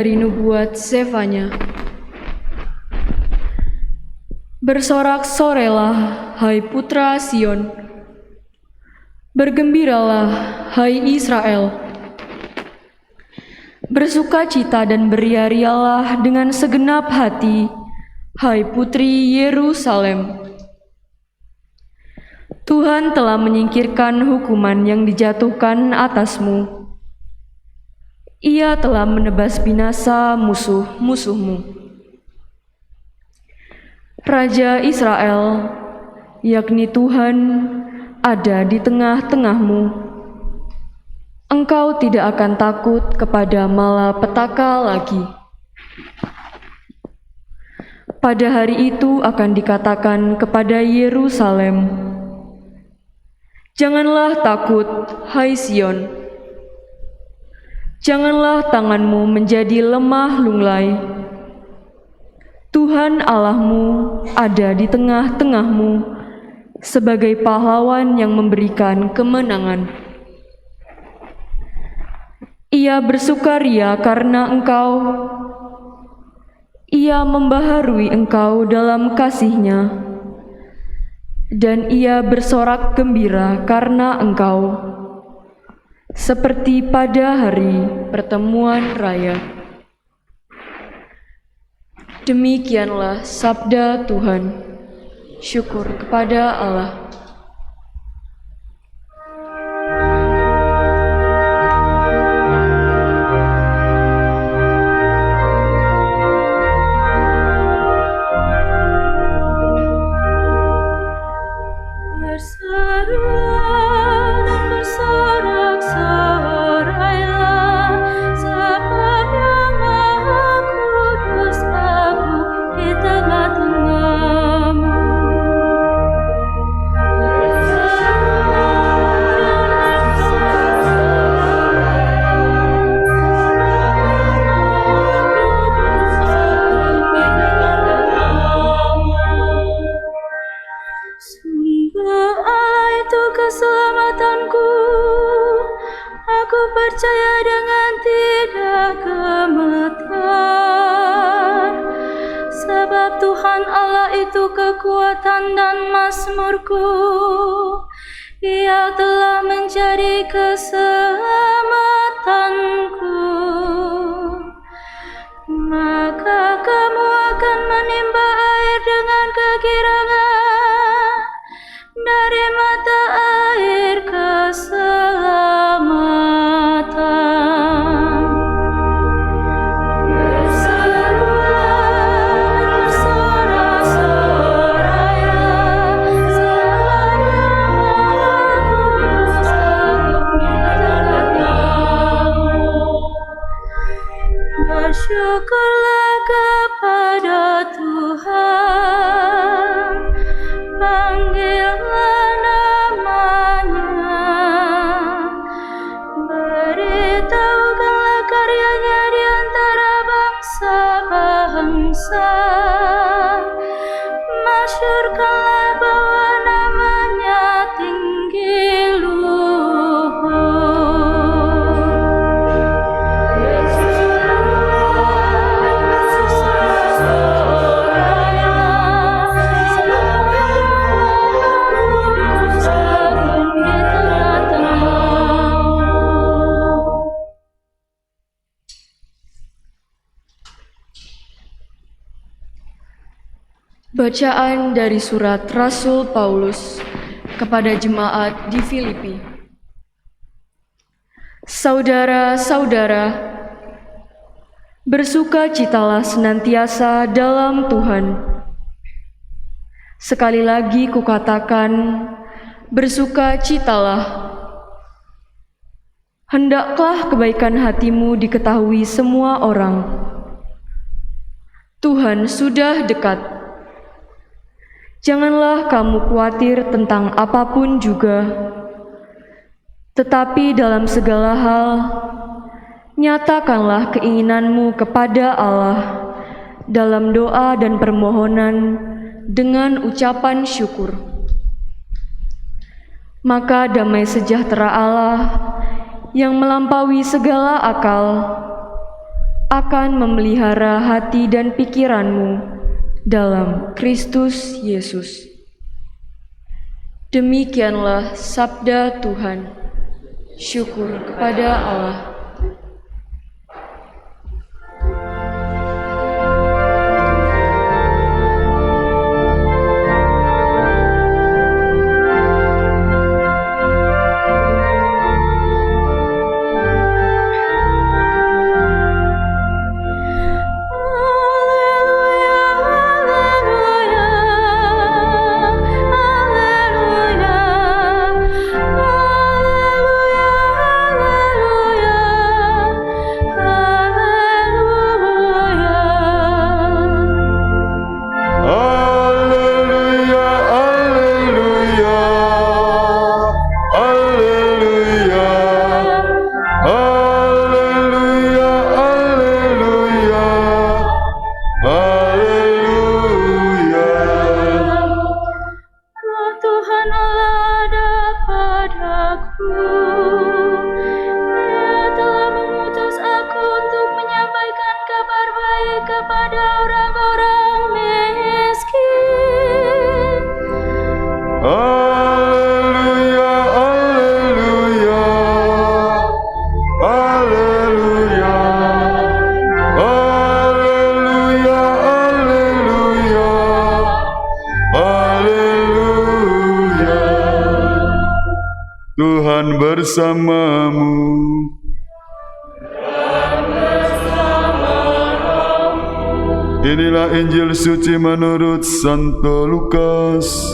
Dari nubuat Zefanya. Bersorak-sorelah, hai putra Sion. Bergembiralah, hai Israel. Bersukacita dan beria-rialah dengan segenap hati, hai putri Yerusalem. Tuhan telah menyingkirkan hukuman yang dijatuhkan atasmu. Ia telah menebas binasa musuh-musuhmu. Raja Israel, yakni Tuhan, ada di tengah-tengahmu. Engkau tidak akan takut kepada malapetaka lagi. Pada hari itu akan dikatakan kepada Yerusalem, janganlah takut, hai Sion. Janganlah tanganmu menjadi lemah lunglai. Tuhan Allahmu ada di tengah-tengahmu sebagai pahlawan yang memberikan kemenangan. Ia bersukaria karena engkau. Ia membaharui engkau dalam kasih-Nya, dan ia bersorak gembira karena engkau, seperti pada hari pertemuan raya. Demikianlah sabda Tuhan. Syukur kepada Allah. Percaya dengan tidak gemetar, sebab Tuhan Allah itu kekuatan dan mazmurku. Ia telah menjadi keselamatanku. Maka kamu akan menimba air dengan kegirangan dari mata air keselamatan. Bersyukurlah kepada Tuhan, panggillah nama-Nya, beritahukanlah karya-Nya di antara bangsa-bangsa, masyhurkanlah bahwa nama-Nya tinggi luhur. Bacaan dari surat Rasul Paulus kepada jemaat di Filipi. Saudara-saudara, bersukacitalah senantiasa dalam Tuhan. Sekali lagi kukatakan, bersukacitalah. Hendaklah kebaikan hatimu diketahui semua orang. Tuhan sudah dekat. Janganlah kamu khawatir tentang apapun juga, tetapi dalam segala hal, nyatakanlah keinginanmu kepada Allah dalam doa dan permohonan dengan ucapan syukur. Maka damai sejahtera Allah yang melampaui segala akal akan memelihara hati dan pikiranmu dalam Kristus Yesus. Demikianlah sabda Tuhan. Syukur kepada Allah. Tuhan bersamamu. Inilah Injil suci menurut Santo Lukas.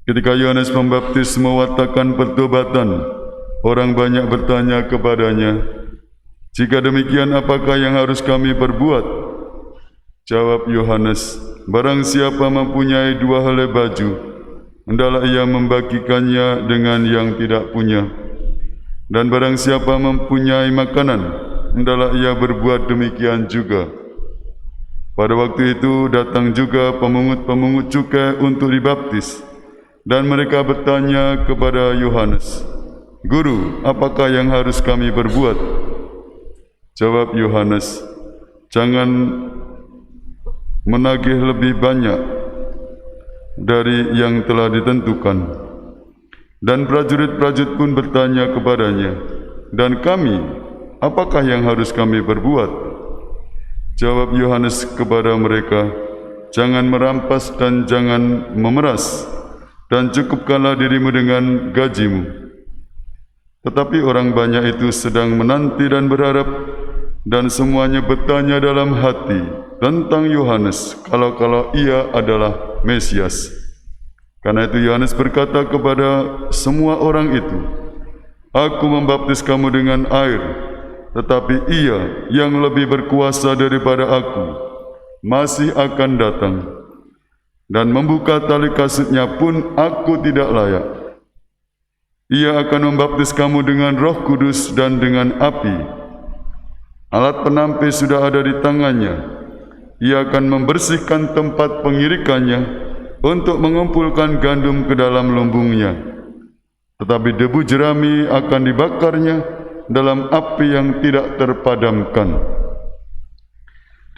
Ketika Yohanes Pembaptis mewatakan pertobatan, orang banyak bertanya kepadanya, "Jika demikian, apakah yang harus kami perbuat?" Jawab Yohanes, "Barang siapa mempunyai 2 helai baju, hendaklah ia membagikannya dengan yang tidak punya. Dan barang siapa mempunyai makanan, hendaklah ia berbuat demikian juga." Pada waktu itu datang juga pemungut-pemungut cukai untuk dibaptis, dan mereka bertanya kepada Yohanes, "Guru, apakah yang harus kami berbuat?" Jawab Yohanes, "Jangan menagih lebih banyak dari yang telah ditentukan." Dan prajurit-prajurit pun bertanya kepadanya, "Dan kami, apakah yang harus kami perbuat?" Jawab Yohanes kepada mereka, "Jangan merampas dan jangan memeras, dan cukupkanlah dirimu dengan gajimu." Tetapi orang banyak itu sedang menanti dan berharap, dan semuanya bertanya dalam hati tentang Yohanes, kalau ia adalah Mesias. Karena itu Yohanes berkata kepada semua orang itu, "Aku membaptis kamu dengan air, tetapi Ia yang lebih berkuasa daripada aku masih akan datang, dan membuka tali kasutnya pun aku tidak layak. Ia akan membaptis kamu dengan Roh Kudus dan dengan api. Alat penampis sudah ada di tangannya. Ia akan membersihkan tempat pengirikannya untuk mengumpulkan gandum ke dalam lumbungnya. Tetapi debu jerami akan dibakarnya dalam api yang tidak terpadamkan."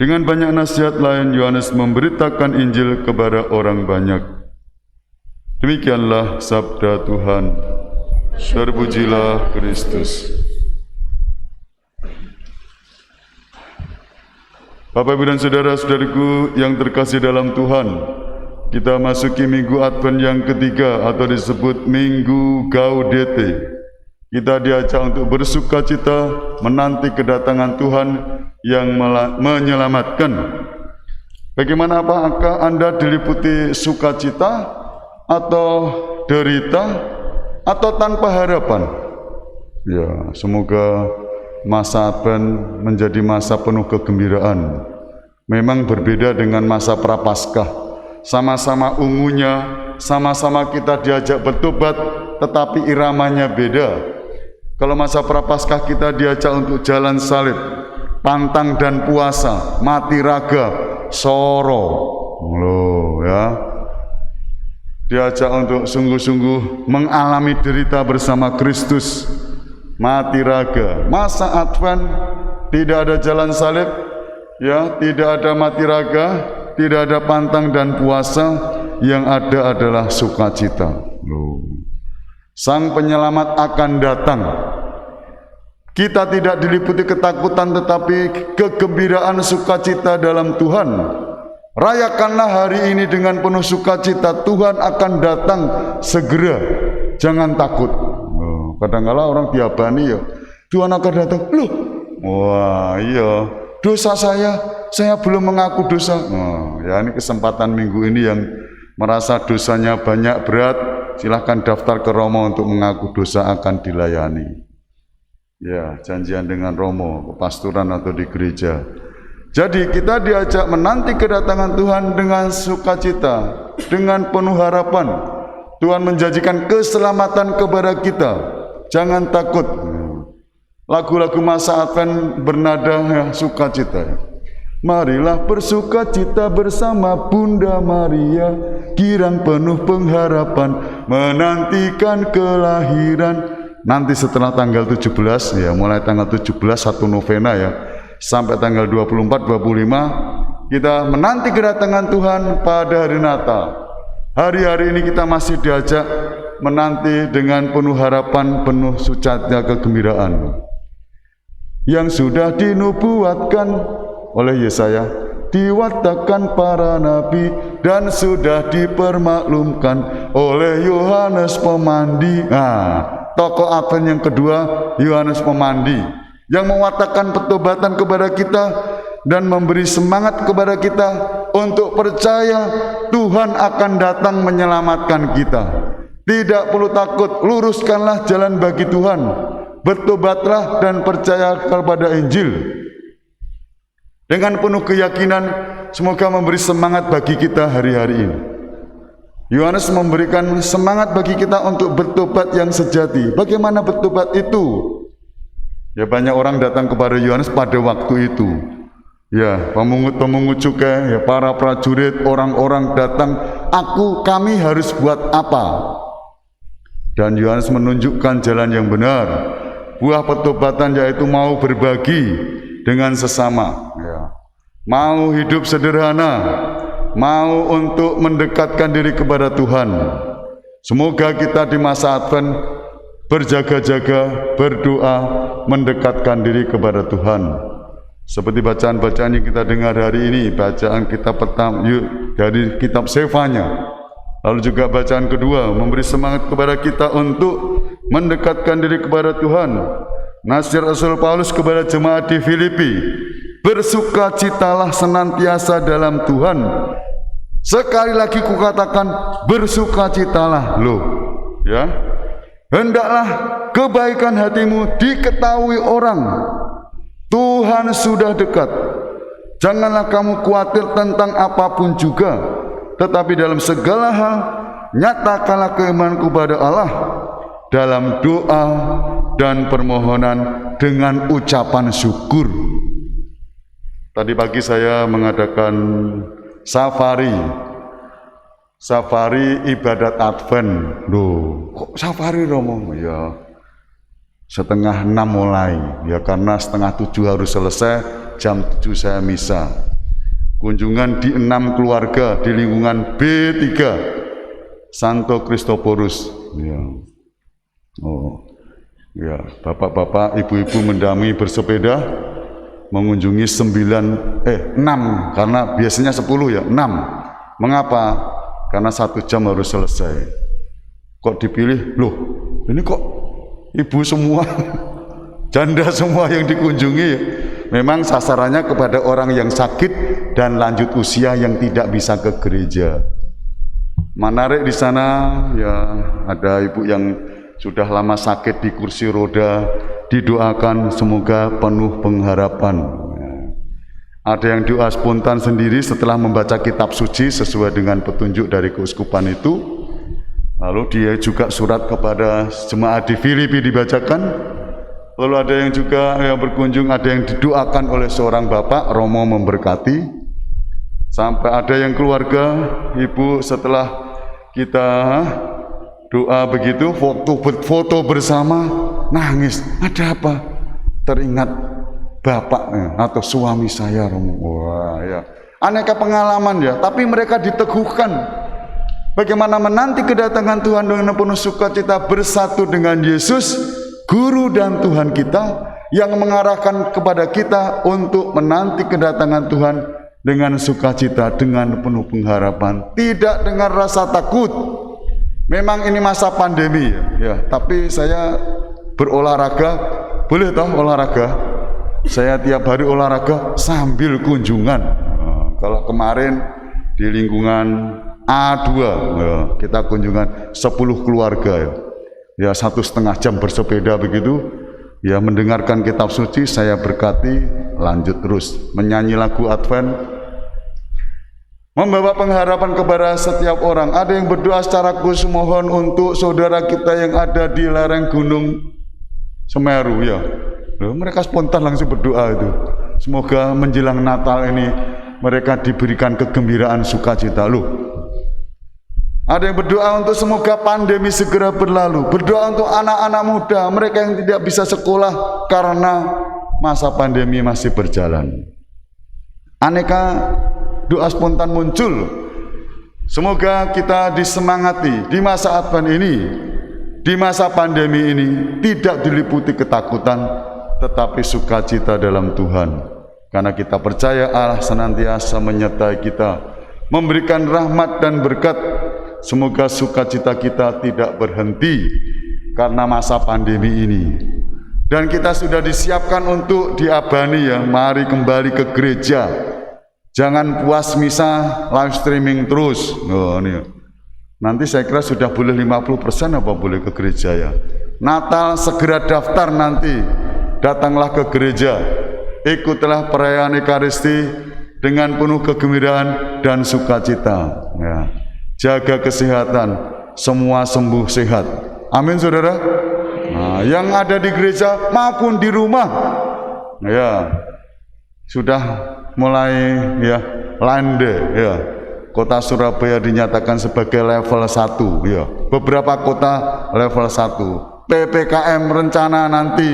Dengan banyak nasihat lain, Yohanes memberitakan Injil kepada orang banyak. Demikianlah sabda Tuhan. Terpujilah Kristus. Bapak, Ibu, dan saudara-saudariku yang terkasih dalam Tuhan, kita masuki Minggu Advent yang ketiga atau disebut Minggu Gaudete. Kita diajak untuk bersukacita menanti kedatangan Tuhan yang menyelamatkan. Bagaimana, apakah Anda diliputi sukacita atau derita atau tanpa harapan? Ya, semoga masa Advent menjadi masa penuh kegembiraan. Memang berbeda dengan masa Prapaskah. Sama-sama ungunya, sama-sama kita diajak bertobat, tetapi iramanya beda. Kalau masa Prapaskah kita diajak untuk jalan salib, pantang dan puasa, mati raga, soro. Loh ya. diajak untuk sungguh-sungguh mengalami derita bersama Kristus, mati raga. Masa Advent tidak ada jalan salib, ya, tidak ada mati raga, tidak ada pantang dan puasa, yang ada adalah sukacita. Sang penyelamat akan datang. Kita tidak diliputi ketakutan tetapi kegembiraan sukacita dalam Tuhan. Rayakanlah hari ini dengan penuh sukacita, Tuhan akan datang segera. Jangan takut. Kadang-kala orang diabani ya, Tuhan akan datang. Loh, wah iya, dosa saya belum mengaku dosa. Ya ini kesempatan minggu ini yang merasa dosanya banyak berat, silahkan daftar ke Romo untuk mengaku dosa, akan dilayani. Ya, janjian dengan Romo, kepasturan atau di gereja. Jadi kita diajak menanti kedatangan Tuhan dengan sukacita, dengan penuh harapan. Tuhan menjanjikan keselamatan kepada kita. Jangan takut. Lagu-lagu masa Advent bernada ya, sukacita. Marilah bersukacita bersama Bunda Maria, girang penuh pengharapan, menantikan kelahiran. Nanti setelah tanggal 17 ya, mulai tanggal 17 1 novena ya, sampai tanggal 24 25 kita menanti kedatangan Tuhan pada hari Natal. Hari-hari ini kita masih diajak menanti dengan penuh harapan, penuh sukacita kegembiraan yang sudah dinubuatkan oleh Yesaya, diwatakan para nabi, dan sudah dipermaklumkan oleh Yohanes Pemandi. Tokoh Advent yang kedua, Yohanes Pemandi, yang mewatakan pertobatan kepada kita dan memberi semangat kepada kita untuk percaya Tuhan akan datang menyelamatkan kita. Tidak perlu takut, luruskanlah jalan bagi Tuhan, bertobatlah dan percaya kepada Injil. Dengan penuh keyakinan, semoga memberi semangat bagi kita hari-hari ini. Yohanes memberikan semangat bagi kita untuk bertobat yang sejati. Bagaimana bertobat itu? Ya, banyak orang datang kepada Yohanes pada waktu itu. Ya, pemungut-pemungut cukai, ya, para prajurit, orang-orang datang, kami harus buat apa? Dan Yohanes menunjukkan jalan yang benar. Buah pertobatan yaitu mau berbagi dengan sesama, ya. Mau hidup sederhana, mau untuk mendekatkan diri kepada Tuhan. Semoga kita di masa Advent berjaga-jaga, berdoa, mendekatkan diri kepada Tuhan. Seperti bacaan-bacaan yang kita dengar hari ini, bacaan kitab pertama dari kitab Sefanya, lalu juga bacaan kedua memberi semangat kepada kita untuk mendekatkan diri kepada Tuhan. Nasihat Rasul Paulus kepada jemaat di Filipi, bersukacitalah senantiasa dalam Tuhan. Sekali lagi kukatakan, bersukacitalah. Loh, ya. Hendaklah kebaikan hatimu diketahui orang. Tuhan sudah dekat. Janganlah kamu khawatir tentang apapun juga, tetapi dalam segala hal nyatakanlah keimanan kepada Allah dalam doa dan permohonan dengan ucapan syukur. Tadi pagi saya mengadakan safari ibadat Advent. Loh, kok safari Romo? Ya, 5:30 mulai. Ya, karena 6:30 harus selesai, jam 7 saya misa. Kunjungan di 6 keluarga di lingkungan B3 Santo Kristoporus. Ya. Oh, ya, bapak-bapak, ibu-ibu mendami bersepeda mengunjungi 6, karena biasanya 10 ya, 6. Mengapa? Karena 1 jam harus selesai. Kok dipilih? Loh, ini kok ibu semua, janda semua yang dikunjungi. Memang sasarannya kepada orang yang sakit dan lanjut usia yang tidak bisa ke gereja. Menarik di sana ya, ada ibu yang sudah lama sakit di kursi roda, didoakan semoga penuh pengharapan. Ada yang doa spontan sendiri setelah membaca kitab suci sesuai dengan petunjuk dari keuskupan itu. Lalu dia juga surat kepada jemaat di Filipi dibacakan. Lalu ada yang juga yang berkunjung, ada yang didoakan oleh seorang bapak, Romo memberkati. Sampai ada yang keluarga, ibu setelah kita doa begitu, foto bersama, nangis. Ada apa? Teringat bapak atau suami saya. Wah ya, aneka pengalaman ya. Tapi mereka diteguhkan bagaimana menanti kedatangan Tuhan dengan penuh sukacita, bersatu dengan Yesus, Guru dan Tuhan kita, yang mengarahkan kepada kita untuk menanti kedatangan Tuhan dengan sukacita, dengan penuh pengharapan, tidak dengan rasa takut. Memang ini masa pandemi ya, tapi saya berolahraga, boleh toh olahraga? Saya tiap hari olahraga sambil kunjungan. Kalau kemarin di lingkungan A2 ya, kita kunjungan 10 keluarga ya, 1,5 jam bersepeda begitu ya, mendengarkan kitab suci, saya berkati, lanjut terus menyanyi lagu Advent, membawa pengharapan kepada setiap orang. Ada yang berdoa secara khusus, mohon untuk saudara kita yang ada di lereng Gunung Semeru ya. Mereka spontan langsung berdoa itu. Semoga menjelang Natal ini mereka diberikan kegembiraan, sukacita. Ada yang berdoa untuk semoga pandemi segera berlalu. Berdoa untuk anak-anak muda, mereka yang tidak bisa sekolah karena masa pandemi masih berjalan. Aneka doa spontan muncul. Semoga kita disemangati di masa Advent ini, di masa pandemi ini, tidak diliputi ketakutan, tetapi sukacita dalam Tuhan. Karena kita percaya Allah senantiasa menyertai kita, memberikan rahmat dan berkat. Semoga sukacita kita tidak berhenti karena masa pandemi ini. Dan kita sudah disiapkan untuk diabani ya, mari kembali ke gereja. Jangan puas misa live streaming terus. Nanti saya kira sudah boleh 50% apa boleh ke gereja ya. Natal segera daftar nanti. Datanglah ke gereja. Ikutlah perayaan Ekaristi dengan penuh kegembiraan dan sukacita ya. Jaga kesehatan, semua sembuh sehat. Amin saudara. Nah, yang ada di gereja maupun di rumah ya, sudah mulai ya landai ya. Kota Surabaya dinyatakan sebagai level 1 ya. Beberapa kota level 1. PPKM rencana nanti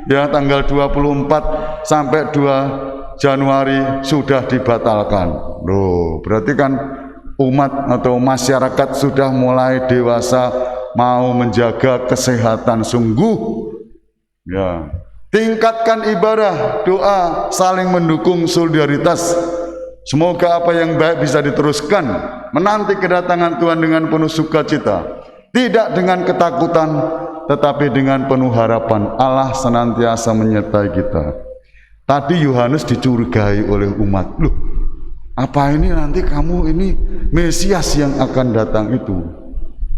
ya tanggal 24 sampai 2 Januari sudah dibatalkan. Loh, berarti kan umat atau masyarakat sudah mulai dewasa, mau menjaga kesehatan sungguh ya. Tingkatkan ibadah, doa, saling mendukung, solidaritas. Semoga apa yang baik bisa diteruskan, menanti kedatangan Tuhan dengan penuh sukacita, tidak dengan ketakutan, tetapi dengan penuh harapan. Allah senantiasa menyertai kita. Tadi Yohanes dicurigai oleh umat, loh, apa ini nanti kamu ini Mesias yang akan datang itu?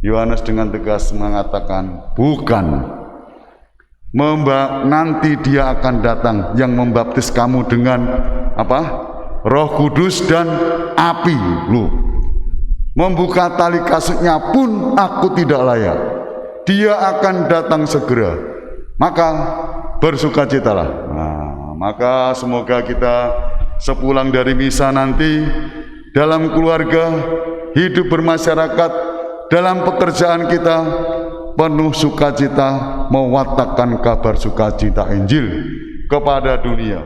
Yohanes dengan tegas mengatakan, bukan. Nanti dia akan datang yang membaptis kamu dengan apa? Roh Kudus dan api. Loh, membuka tali kasutnya pun aku tidak layak. Dia akan datang segera. Maka bersukacitalah. Nah, maka semoga kita sepulang dari misa nanti, dalam keluarga, hidup bermasyarakat, dalam pekerjaan kita, penuh sukacita, mewatakkan kabar sukacita Injil kepada dunia.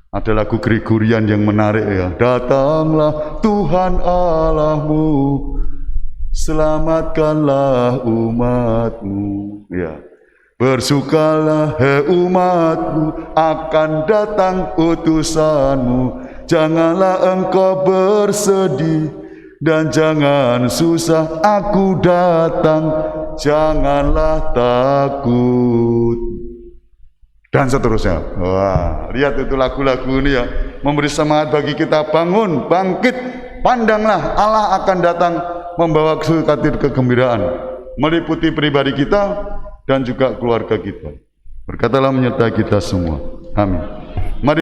Ada lagu Gregorian yang menarik ya. Datanglah Tuhan Allahmu, selamatkanlah umatmu ya. Bersukalah hai umatku, akan datang utusanmu. Janganlah engkau bersedih dan jangan susah, aku datang, janganlah takut. Dan seterusnya. Wah, lihat itu lagu-lagu ini ya, memberi semangat bagi kita, bangun, bangkit, pandanglah Allah akan datang membawa sukacita, kegembiraan meliputi pribadi kita dan juga keluarga kita. Berkatalah menyertai kita semua. Amin.